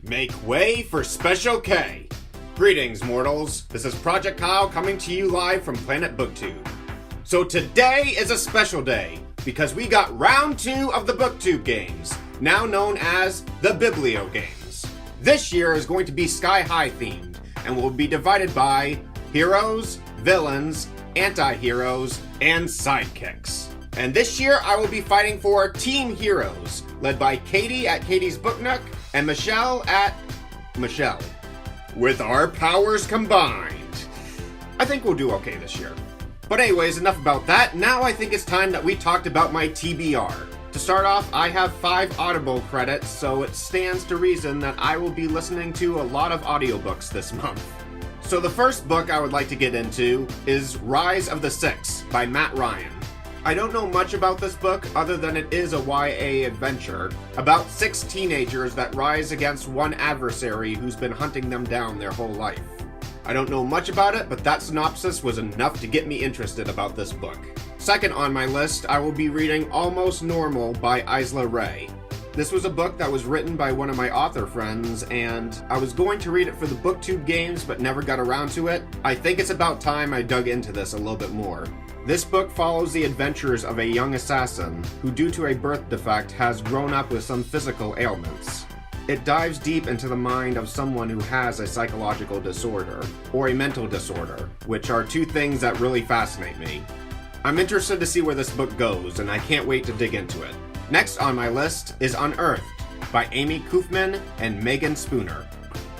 Make way for Special K! Greetings, mortals. This is Project Kyle coming to you live from Planet Booktube. So today is a special day, because we got round 2 of the Booktube games, now known as the Biblio Games. This year is going to be Sky High themed, and will be divided by heroes, villains, anti-heroes, and sidekicks. And this year I will be fighting for Team Heroes, led by Katie at Katie's Book Nook, and Michelle at Michelle. With our powers combined, I think we'll do okay this year. But anyways, enough about that. Now I think it's time that we talked about my TBR. To start off, I have 5 Audible credits, so it stands to reason that I will be listening to a lot of audiobooks this month. So the first book I would like to get into is Rise of the Six by Matt Ryan. I don't know much about this book other than it is a YA adventure about 6 teenagers that rise against one adversary who's been hunting them down their whole life. I don't know much about it, but that synopsis was enough to get me interested about this book. Second on my list, I will be reading Almost Normal by Isla Ray. This was a book that was written by one of my author friends, and I was going to read it for the Booktube games but never got around to it. I think it's about time I dug into this a little bit more. This book follows the adventures of a young assassin who, due to a birth defect, has grown up with some physical ailments. It dives deep into the mind of someone who has a psychological disorder, or a mental disorder, which are 2 things that really fascinate me. I'm interested to see where this book goes, and I can't wait to dig into it. Next on my list is Unearthed by Amy Kaufman and Megan Spooner.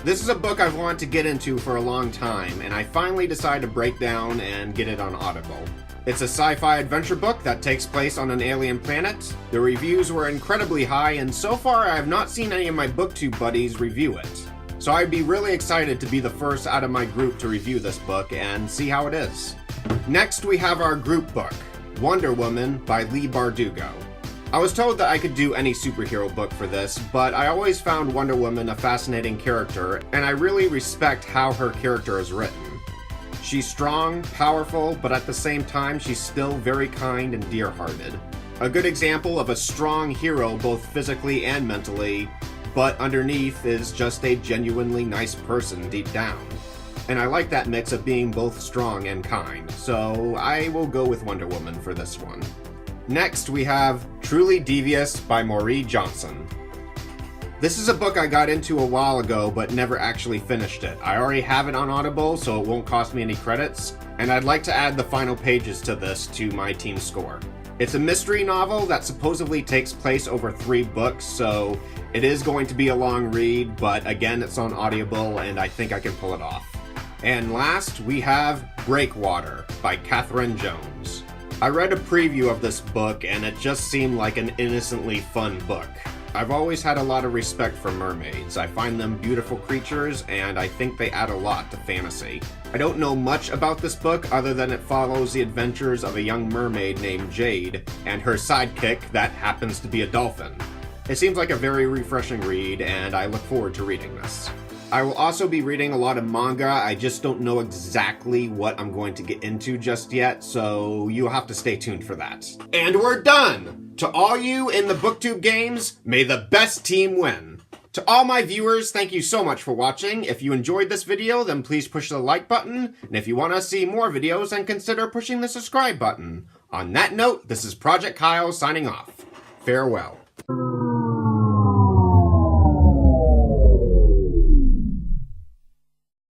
This is a book I've wanted to get into for a long time, and I finally decided to break down and get it on Audible. It's a sci-fi adventure book that takes place on an alien planet. The reviews were incredibly high, and so far I have not seen any of my Booktube buddies review it. So I'd be really excited to be the first out of my group to review this book and see how it is. Next we have our group book, Wonder Woman by Leigh Bardugo. I was told that I could do any superhero book for this, but I always found Wonder Woman a fascinating character, and I really respect how her character is written. She's strong, powerful, but at the same time she's still very kind and dear-hearted. A good example of a strong hero both physically and mentally, but underneath is just a genuinely nice person deep down. And I like that mix of being both strong and kind, so I will go with Wonder Woman for this one. Next we have Truly Devious by Maureen Johnson. This is a book I got into a while ago but never actually finished it. I already have it on Audible, so it won't cost me any credits, and I'd like to add the final pages to this to my team score. It's a mystery novel that supposedly takes place over 3 books, so it is going to be a long read, but again it's on Audible and I think I can pull it off. And last we have Breakwater by Katherine Jones. I read a preview of this book and it just seemed like an innocently fun book. I've always had a lot of respect for mermaids. I find them beautiful creatures, and I think they add a lot to fantasy. I don't know much about this book other than it follows the adventures of a young mermaid named Jade and her sidekick that happens to be a dolphin. It seems like a very refreshing read, and I look forward to reading this. I will also be reading a lot of manga. I just don't know exactly what I'm going to get into just yet, so you'll have to stay tuned for that. And we're done! To all you in the Booktube games, may the best team win. To all my viewers, thank you so much for watching. If you enjoyed this video, then please push the like button. And if you want to see more videos, then consider pushing the subscribe button. On that note, this is Project Kyle signing off. Farewell.